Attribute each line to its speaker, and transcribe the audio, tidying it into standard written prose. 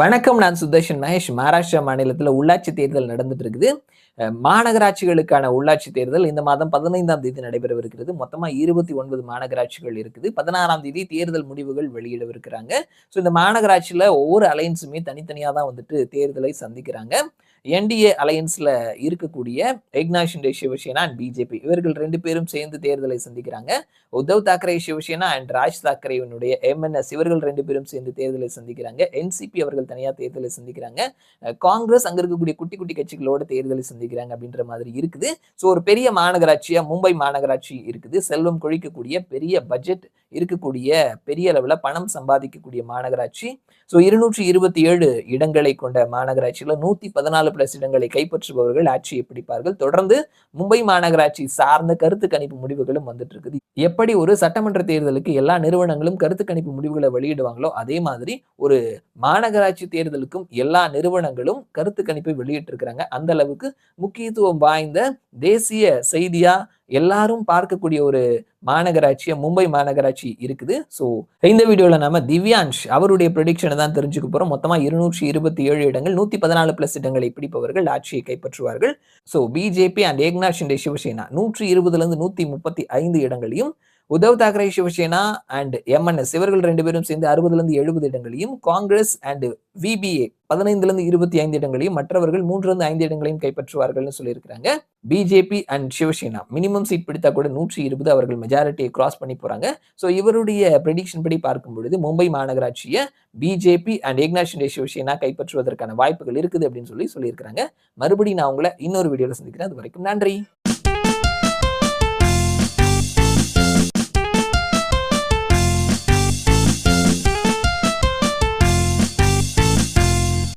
Speaker 1: வணக்கம். நான் சுதர்ஷன் மகேஷ். மகாராஷ்டிரா மாநிலத்தில உள்ளாட்சி தேர்தல் நடந்துட்டு இருக்குது. மாநகராட்சிகளுக்கான உள்ளாட்சி தேர்தல் இந்த மாதம் 15ஆம் தேதி நடைபெறவிருக்கிறது. மொத்தமா 29 மாநகராட்சிகள் இருக்குது. 16ஆம் தேதி தேர்தல் முடிவுகள் வெளியிடவிருக்கிறாங்க. ஸோ இந்த மாநகராட்சியில ஒவ்வொரு அலையன்ஸுமே தனித்தனியா தான் வந்துட்டு தேர்தலை சந்திக்கிறாங்க. என்டிஏ அலையன்ஸ்ல இருக்கக்கூடிய ஏக்நாத் ஷிண்டே சிவசேனா அண்ட் பிஜேபி இவர்கள் 2 பேரும் சேர்ந்து தேர்தலை சந்திக்கிறாங்க. உத்தவ் தாக்கரே சிவசேனா அண்ட் ராஜ் தாக்கரேவினுடைய எம்என்எஸ் இவர்கள் 2 பேரும் சேர்ந்து தேர்தலை சந்திக்கிறாங்க. என்சிபி அவர்கள் தனியா தேர்தலை சந்திக்கிறாங்க. காங்கிரஸ் அங்க இருக்கக்கூடிய குட்டி குட்டி கட்சிகளோட தேர்தலை சந்திக்கிறாங்க அப்படின்ற மாதிரி இருக்குது. ஸோ ஒரு பெரிய மாநகராட்சியா மும்பை மாநகராட்சி இருக்குது. செல்வம் கொழிக்கக்கூடிய பெரிய பட்ஜெட் இருக்கக்கூடிய பெரிய அளவுல பணம் சம்பாதிக்கக்கூடிய மாநகராட்சி. ஸோ 227 இடங்களை கொண்ட மாநகராட்சியில 114+ இடங்களை கைப்பற்றுபவர்கள் ஆட்சியை பிடிப்பார்கள். தொடர்ந்து மும்பை மாநகராட்சி சார்ந்த கருத்து கணிப்பு முடிவுகளும் வந்துட்டு இருக்குது. எப்படி ஒரு சட்டமன்ற தேர்தலுக்கு எல்லா நிறுவனங்களும் கருத்து கணிப்பு முடிவுகளை வெளியிடுவாங்களோ அதே மாதிரி ஒரு மாநகராட்சி தேர்தலுக்கும் எல்லா நிறுவனங்களும் கருத்து கணிப்பை வெளியிட்டு இருக்கிறாங்க. அந்த அளவுக்கு முக்கியத்துவம் வாய்ந்த தேசிய செய்தியா எல்லாரும் பார்க்கக்கூடிய ஒரு மாநகராட்சியா மும்பை மாநகராட்சி இருக்குது. ஸோ இந்த வீடியோல நாம திவ்யான்ஷ் அவருடைய ப்ரெடிக்ஷனை தான் தெரிஞ்சுக்க போறோம். மொத்தமா 227 இடங்கள் 114+ இடங்களை பிடிப்பவர்கள் ஆட்சியை கைப்பற்றுவார்கள். So BJP and Eknath Shinde Shiv Sena 120 135 இடங்களையும், உத்தவ் தாக்கரே சிவசேனா அண்ட் எம்என்எஸ் இவர்கள் 2 பேரும் சேர்ந்து 60 இடங்களையும், காங்கிரஸ் அண்ட் விபிஏ 15 இடங்களையும், மற்றவர்கள் 3 இடங்களையும் கைப்பற்றுவார்கள் சொல்லியிருக்கிறாங்க. BJP and Shiv Sena minimum seat பிடித்தா கூட 120 அவர்கள் மெஜாரிட்டியை கிராஸ் பண்ணி போறாங்க. ஸோ இவருடைய ப்ரெடிக்ஷன் படி பார்க்கும் பொழுது மும்பை மாநகராட்சியை பிஜேபி அண்ட் ஏக்நாத் ஷிண்டே சிவசேனா கைப்பற்றுவதற்கான வாய்ப்புகள் இருக்குது அப்படின்னு சொல்லியிருக்கிறாங்க. மறுபடியும் நான் உங்களை இன்னொரு வீடியோல சந்திக்கிறேன். அது வரைக்கும் நன்றி.